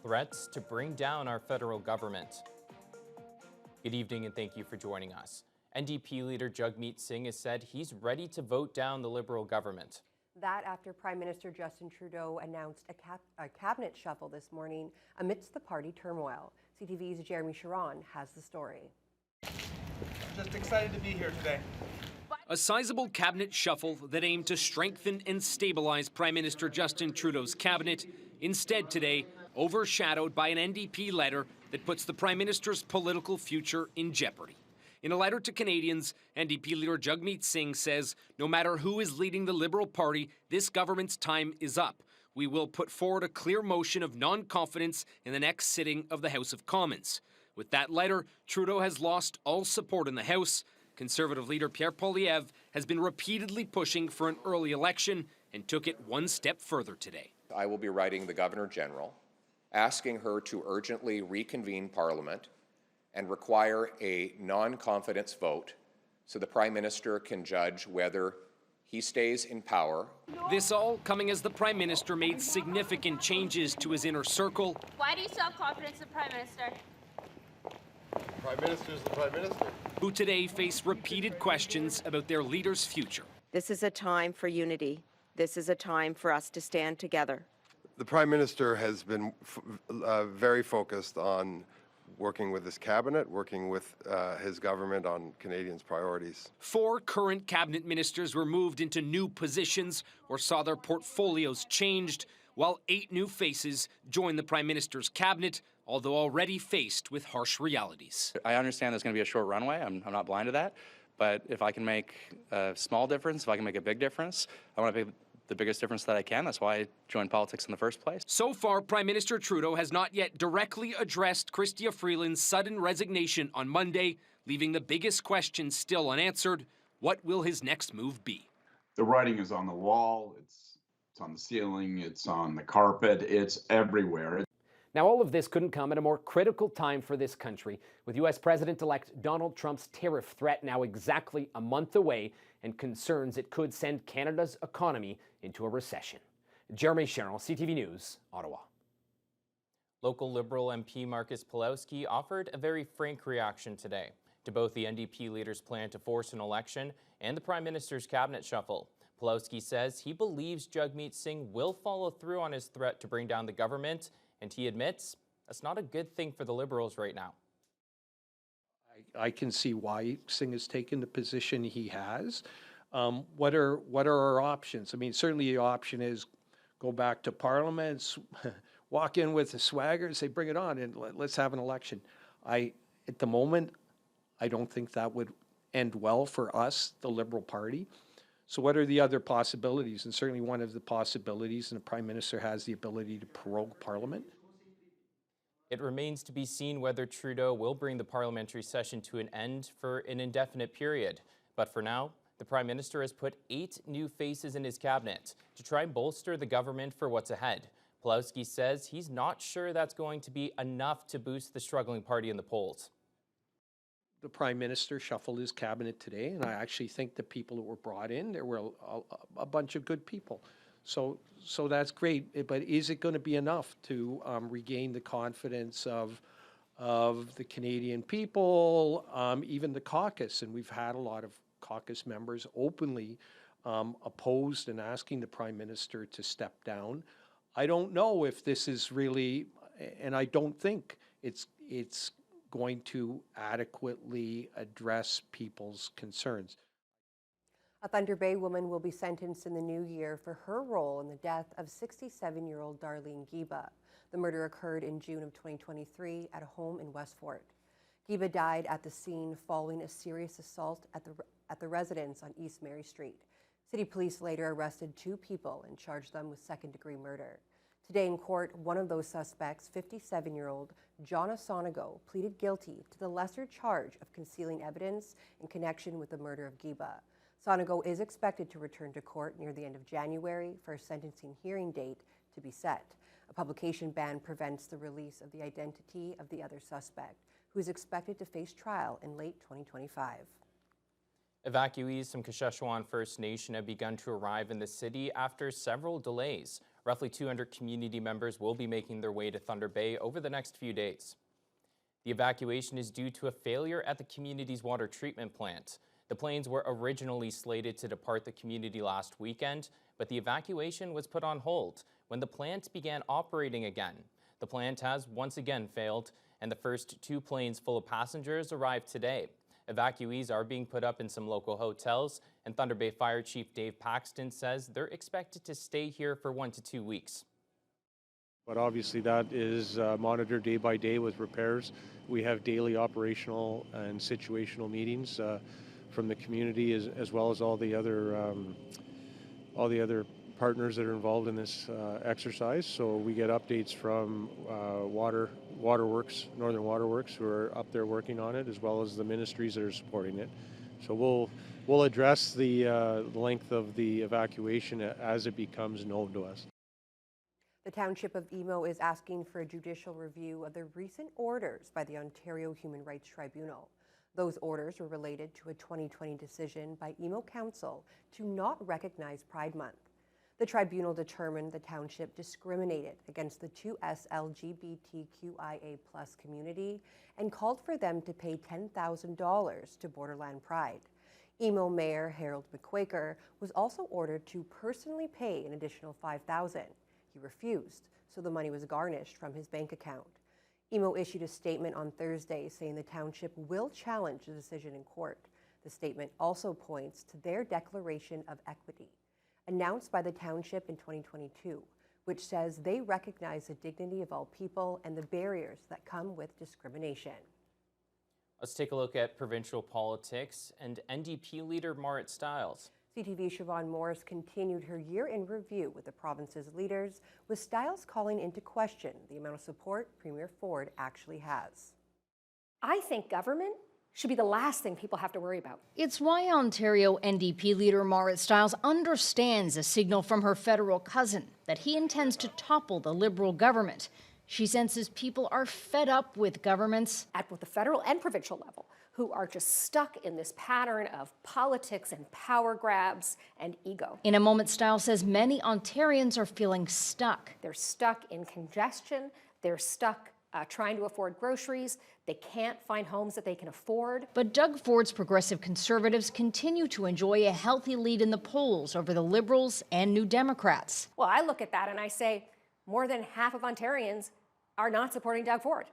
threats to bring down our federal government. Good evening and thank you for joining us. NDP leader Jagmeet Singh has said he's ready to vote down the Liberal government. That after Prime Minister Justin Trudeau announced a cabinet shuffle this morning amidst the party turmoil. CTV's Jeremy Sharon has the story. Just excited to be here today. A sizable cabinet shuffle that aimed to strengthen and stabilize Prime Minister Justin Trudeau's cabinet, instead today overshadowed by an NDP letter that puts the Prime Minister's political future in jeopardy. In a letter to Canadians, NDP leader Jagmeet Singh says, no matter who is leading the Liberal Party, this government's time is up. We will put forward a clear motion of non-confidence in the next sitting of the House of Commons. With that letter, Trudeau has lost all support in the House. Conservative leader Pierre Poilievre has been repeatedly pushing for an early election and took it one step further today. I will be writing the Governor-General, asking her to urgently reconvene Parliament and require a non-confidence vote so the Prime Minister can judge whether he stays in power. This all coming as the Prime Minister made significant changes to his inner circle. Why do you still have confidence in the Prime Minister? Prime Minister is the Prime Minister. Who today face repeated questions about their leader's future. This is a time for unity. This is a time for us to stand together. The Prime Minister has been very focused on working with his cabinet, working with his government on Canadians' priorities. 4 current cabinet ministers were moved into new positions or saw their portfolios changed, while 8 new faces joined the Prime Minister's cabinet, although already faced with harsh realities. I understand there's going to be a short runway. I'm not blind to that. But if I can make a small difference, if I can make a big difference, I want to make the biggest difference that I can. That's why I joined politics in the first place. So far, Prime Minister Trudeau has not yet directly addressed Chrystia Freeland's sudden resignation on Monday, leaving the biggest question still unanswered. What will his next move be? The writing is on the wall, it's on the ceiling, it's on the carpet, it's everywhere. Now, all of this couldn't come at a more critical time for this country, with U.S. President-elect Donald Trump's tariff threat now exactly a month away and concerns it could send Canada's economy into a recession. Jeremy Sherrill, CTV News, Ottawa. Local Liberal MP Marcus Palowski offered a very frank reaction today to both the NDP leader's plan to force an election and the Prime Minister's cabinet shuffle. Palowski says he believes Jagmeet Singh will follow through on his threat to bring down the government, and he admits that's not a good thing for the Liberals right now. I can see why Singh has taken the position he has. What are our options? I mean, certainly the option is go back to Parliament, walk in with a swagger and say, bring it on, and let's have an election. At the moment, I don't think that would end well for us, the Liberal Party. So what are the other possibilities? And certainly one of the possibilities, and the Prime Minister has the ability to prorogue Parliament. It remains to be seen whether Trudeau will bring the parliamentary session to an end for an indefinite period. But for now, the Prime Minister has put 8 new faces in his cabinet to try and bolster the government for what's ahead. Palowski says he's not sure that's going to be enough to boost the struggling party in the polls. The Prime Minister shuffled his cabinet today, and I actually think the people that were brought in, there were a bunch of good people. So that's great, but is it going to be enough to regain the confidence of the Canadian people, even the caucus? And we've had a lot of caucus members openly opposed and asking the Prime Minister to step down. I don't know if this is really, and I don't think it's going to adequately address people's concerns. A Thunder Bay woman will be sentenced in the new year for her role in the death of 67-year-old Darlene Giba. The murder occurred in June of 2023 at a home in Westfort. Giba died at the scene following a serious assault at the residence on East Mary Street. City police later arrested 2 people and charged them with second-degree murder. Today in court, one of those suspects, 57-year-old John Asonigo, pleaded guilty to the lesser charge of concealing evidence in connection with the murder of Giba. Sonigo is expected to return to court near the end of January for a sentencing hearing date to be set. A publication ban prevents the release of the identity of the other suspect, who is expected to face trial in late 2025. Evacuees from Sheshawan First Nation have begun to arrive in the city after several delays. Roughly 200 community members will be making their way to Thunder Bay over the next few days. The evacuation is due to a failure at the community's water treatment plant. The planes were originally slated to depart the community last weekend, but the evacuation was put on hold when the plant began operating again. The plant has once again failed, and the first 2 planes full of passengers arrived today. Evacuees are being put up in some local hotels, and Thunder Bay Fire Chief Dave Paxton says they're expected to stay here for 1 to 2 weeks. But obviously that is monitored day by day with repairs. We have daily operational and situational meetings from the community as well as all the other partners that are involved in this exercise. So we get updates from Waterworks, Northern Waterworks, who are up there working on it, as well as the ministries that are supporting it. So we'll address the length of the evacuation as it becomes known to us. The Township of Emo is asking for a judicial review of the recent orders by the Ontario Human Rights Tribunal. Those orders were related to a 2020 decision by Emo Council to not recognize Pride Month. The tribunal determined the township discriminated against the 2S LGBTQIA+ community and called for them to pay $10,000 to Borderland Pride. Emo Mayor Harold McQuaker was also ordered to personally pay an additional $5,000. He refused, so the money was garnished from his bank account. Emo issued a statement on Thursday saying the township will challenge the decision in court. The statement also points to their declaration of equity, announced by the township in 2022, which says they recognize the dignity of all people and the barriers that come with discrimination. Let's take a look at provincial politics and NDP leader Marit Stiles. CTV's Siobhan Morris continued her year in review with the province's leaders, with Stiles calling into question the amount of support Premier Ford actually has. I think government should be the last thing people have to worry about. It's why Ontario NDP leader Marit Stiles understands a signal from her federal cousin that he intends to topple the Liberal government. She senses people are fed up with governments at both the federal and provincial level who are just stuck in this pattern of politics and power grabs and ego. In a moment, Stiles says many Ontarians are feeling stuck. They're stuck in congestion. They're stuck trying to afford groceries. They can't find homes that they can afford. But Doug Ford's Progressive Conservatives continue to enjoy a healthy lead in the polls over the Liberals and New Democrats. Well, I look at that and I say more than half of Ontarians are not supporting Doug Ford.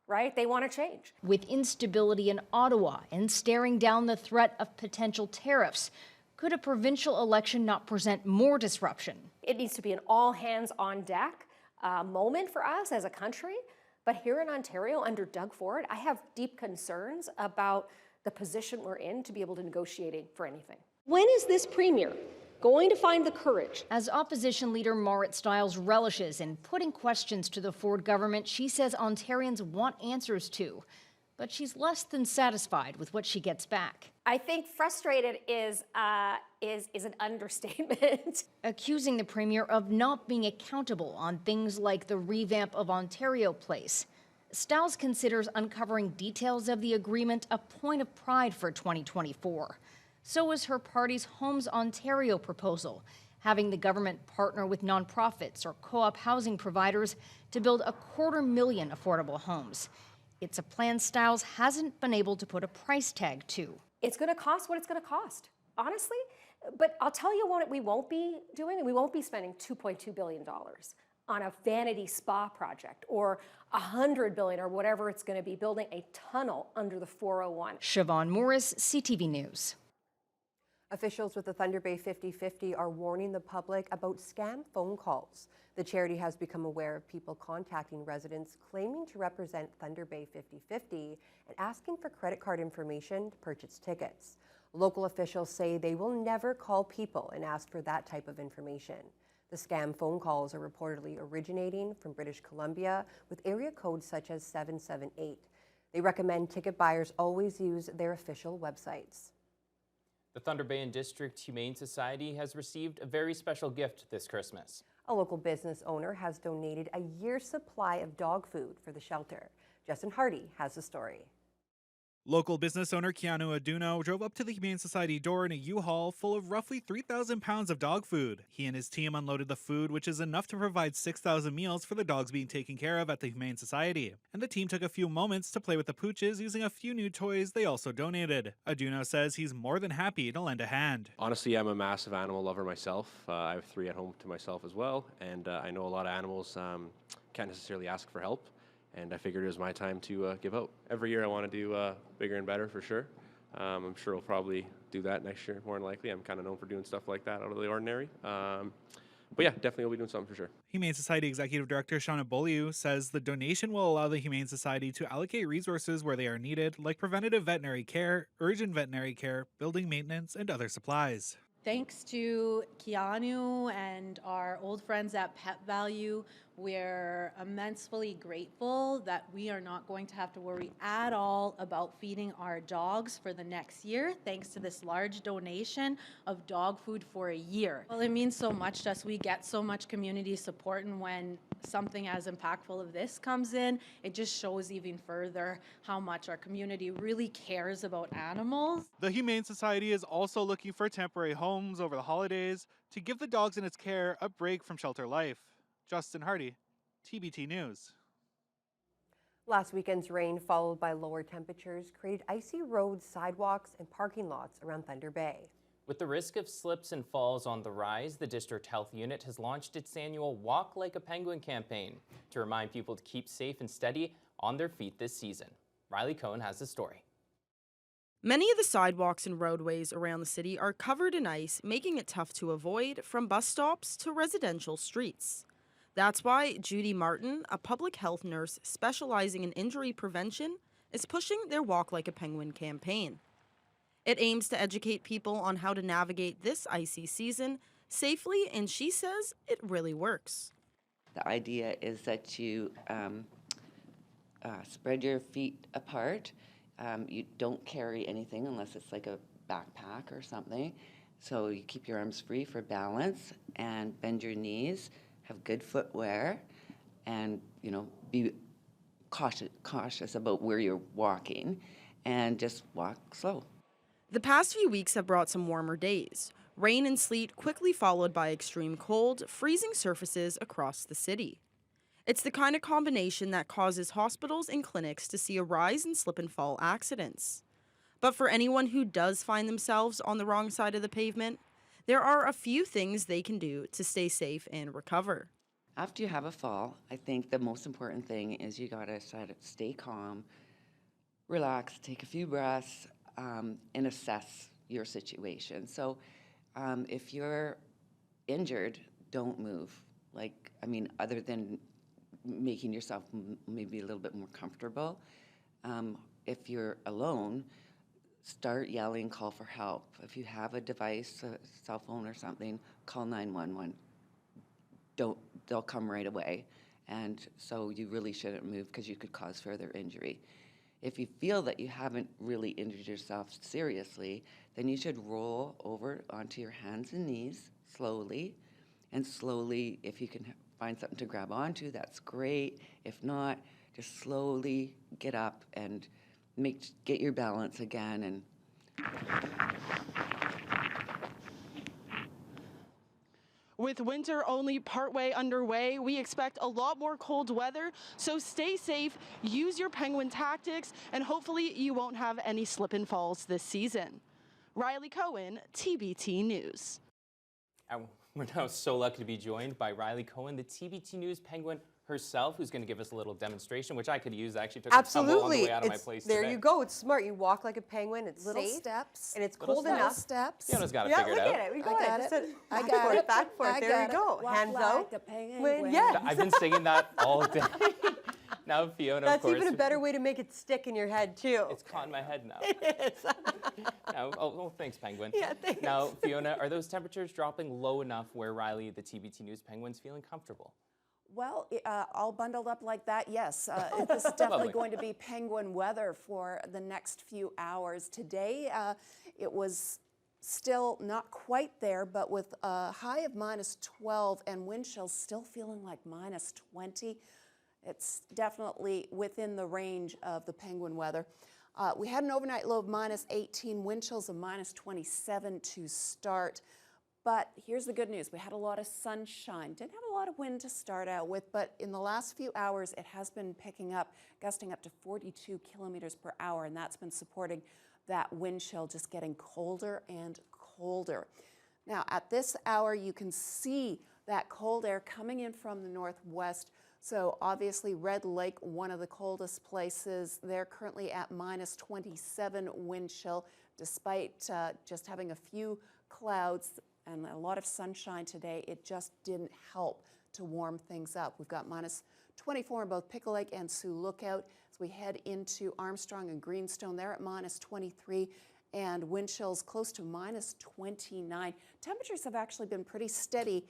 Right? They want to change. With instability in Ottawa and staring down the threat of potential tariffs, could a provincial election not present more disruption? It needs to be an all hands on deck moment for us as a country. But here in Ontario, under Doug Ford, I have deep concerns about the position we're in to be able to negotiate for anything. When is this premier going to find the courage? As opposition leader Marit Stiles relishes in putting questions to the Ford government she says Ontarians want answers to, but she's less than satisfied with what she gets back. I think frustrated is an understatement. Accusing the premier of not being accountable on things like the revamp of Ontario Place. Stiles considers uncovering details of the agreement a point of pride for 2024. So is her party's Homes Ontario proposal, having the government partner with nonprofits or co-op housing providers to build 250,000 affordable homes. It's a plan Stiles hasn't been able to put a price tag to. It's going to cost what it's going to cost, honestly. But I'll tell you what we won't be doing. We won't be spending $2.2 billion on a vanity spa project or $100 billion or whatever it's going to be, building a tunnel under the 401. Siobhan Morris, CTV News. Officials with the Thunder Bay 50/50 are warning the public about scam phone calls. The charity has become aware of people contacting residents claiming to represent Thunder Bay 50/50 and asking for credit card information to purchase tickets. Local officials say they will never call people and ask for that type of information. The scam phone calls are reportedly originating from British Columbia with area codes such as 778. They recommend ticket buyers always use their official websites. The Thunder Bay and District Humane Society has received a very special gift this Christmas. A local business owner has donated a year's supply of dog food for the shelter. Justin Hardy has the story. Local business owner Keanu Aduno drove up to the Humane Society door in a U-Haul full of roughly 3,000 pounds of dog food. He and his team unloaded the food, which is enough to provide 6,000 meals for the dogs being taken care of at the Humane Society. And the team took a few moments to play with the pooches using a few new toys they also donated. Aduno says he's more than happy to lend a hand. Honestly, I'm a massive animal lover myself. I have 3 at home to myself as well, and I know a lot of animals can't necessarily ask for help. And I figured it was my time to give out. Every year I want to do bigger and better for sure. I'm sure we'll probably do that next year, more than likely. I'm kind of known for doing stuff like that out of the ordinary. But yeah, definitely we'll be doing something for sure. Humane Society Executive Director Shauna Beaulieu says the donation will allow the Humane Society to allocate resources where they are needed, like preventative veterinary care, urgent veterinary care, building maintenance, and other supplies. Thanks to Keanu and our old friends at Pet Value, we're immensely grateful that we are not going to have to worry at all about feeding our dogs for the next year, thanks to this large donation of dog food for a year. Well, it means so much to us. We get so much community support, and when something as impactful as this comes in, it just shows even further how much our community really cares about animals. The Humane Society is also looking for temporary homes over the holidays to give the dogs in its care a break from shelter life. Justin Hardy, TBT News. Last weekend's rain, followed by lower temperatures, created icy roads, sidewalks, and parking lots around Thunder Bay. With the risk of slips and falls on the rise, the District Health Unit has launched its annual Walk Like a Penguin campaign to remind people to keep safe and steady on their feet this season. Riley Cohen has the story. Many of the sidewalks and roadways around the city are covered in ice, making it tough to avoid from bus stops to residential streets. That's why Judy Martin, a public health nurse specializing in injury prevention, is pushing their Walk Like a Penguin campaign. It aims to educate people on how to navigate this icy season safely, and she says it really works. The idea is that you spread your feet apart. You don't carry anything unless it's like a backpack or something. So you keep your arms free for balance and bend your knees, have good footwear, and be cautious about where you're walking, and just walk slow. The past few weeks have brought some warmer days. Rain and sleet quickly followed by extreme cold, freezing surfaces across the city. It's the kind of combination that causes hospitals and clinics to see a rise in slip and fall accidents. But for anyone who does find themselves on the wrong side of the pavement, there are a few things they can do to stay safe and recover. After you have a fall, I think the most important thing is you gotta stay calm, relax, take a few breaths, and assess your situation. So if you're injured, don't move. Other than making yourself maybe a little bit more comfortable. If you're alone, start yelling, call for help. If you have a device, a cell phone or something, call 911. They'll come right away. And so you really shouldn't move because you could cause further injury. If you feel that you haven't really injured yourself seriously, then you should roll over onto your hands and knees slowly. And slowly, if you can find something to grab onto, that's great. If not, just slowly get up and get your balance again. And with winter only partway underway, we expect a lot more cold weather, so stay safe, use your penguin tactics, and hopefully you won't have any slip and falls this season. Riley Cohen, TBT News. We're now so lucky to be joined by Riley Cohen, the TBT News penguin herself, who's going to give us a little demonstration, which I could use. I actually took a tumble on the way out of my place there today. you go. It's smart. You walk like a penguin. It's little safe. Steps. And it's Little cold enough. Steps. Fiona's got it figured out. Yeah, look at it. We got it. I got it. Back for it. There you go. Walk Hands like out. a penguin. Yes. I've been singing that all day. Now, Fiona, That's of course. even a better way to make it stick in your head, too. It's caught in my head now. It is. Oh, thanks, Penguin. Yeah, thanks. Now, Fiona, are those temperatures dropping low enough where Riley, the TBT News penguin's feeling comfortable? Well, all bundled up like that, yes. This is definitely going to be penguin weather for the next few hours. Today, it was still not quite there, but with a high of -12 and wind chills still feeling like -20. It's definitely within the range of the penguin weather. We had an overnight low of -18, wind chills of -27 to start. But here's the good news. We had a lot of sunshine. Didn't have a lot of wind to start out with, but in the last few hours, it has been picking up, gusting up to 42 kilometers per hour, and that's been supporting that wind chill just getting colder and colder. Now, at this hour, you can see that cold air coming in from the northwest. So obviously, Red Lake, one of the coldest places, they're currently at -27 wind chill, despite just having a few clouds and a lot of sunshine today. It just didn't help to warm things up. We've got -24 in both Pickle Lake and Sioux Lookout. As we head into Armstrong and Greenstone, they're at -23, and wind chills close to -29. Temperatures have actually been pretty steady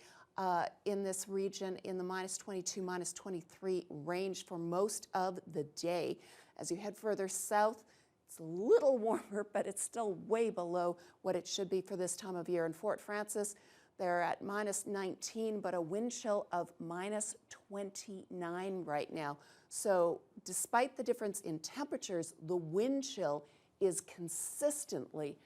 in this region in the -22, -23 range for most of the day. As you head further south, it's a little warmer, but it's still way below what it should be for this time of year. In Fort Francis, they're at -19, but a wind chill of -29 right now. So despite the difference in temperatures, the wind chill is consistently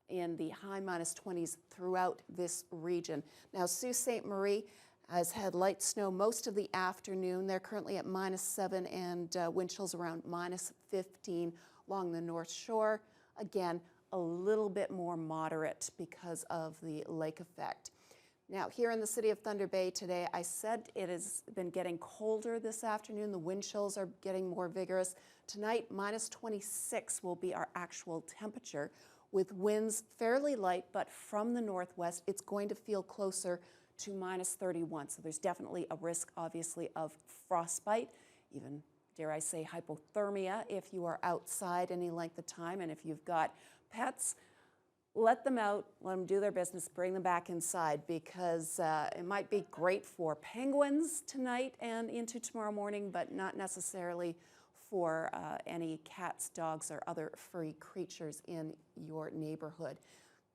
in the high -20s throughout this region. Now, Sault Ste. Marie has had light snow most of the afternoon. They're currently at -7 and wind chills around -15 along the North Shore. Again, a little bit more moderate because of the lake effect. Now, here in the city of Thunder Bay today, I said it has been getting colder this afternoon. The wind chills are getting more vigorous. Tonight, -26 will be our actual temperature, with winds fairly light, but from the northwest, it's going to feel closer to -31. So there's definitely a risk, obviously, of frostbite, even, dare I say, hypothermia if you are outside any length of time. And if you've got pets, let them out, let them do their business, bring them back inside, because it might be great for penguins tonight and into tomorrow morning, but not necessarily for any cats, dogs, or other furry creatures in your neighborhood.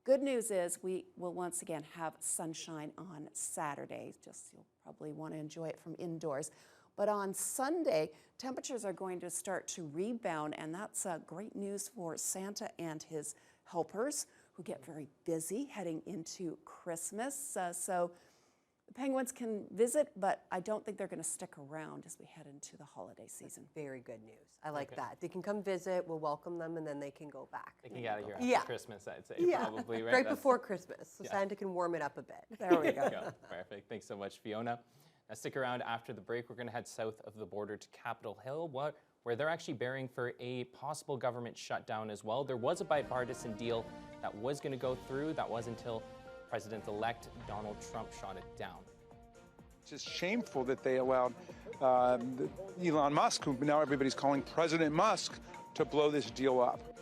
Good news is we will once again have sunshine on Saturday. Just you'll probably want to enjoy it from indoors. But on Sunday, temperatures are going to start to rebound, and that's great news for Santa and his helpers, who get very busy heading into Christmas. So the penguins can visit, but I don't think they're going to stick around as we head into the holiday season. Very good news. I like that. They can come visit, we'll welcome them, and then they can go back. They can get out of here after Christmas, I'd say, probably, right? Right before Christmas, so Santa can warm it up a bit. There we go. Perfect. Thanks so much, Fiona. Now, stick around after the break. We're going to head south of the border to Capitol Hill, where they're actually bearing for a possible government shutdown as well. There was a bipartisan deal that was going to go through. That was until President-elect Donald Trump shot it down. It's just shameful that they allowed Elon Musk, who now everybody's calling President Musk, to blow this deal up.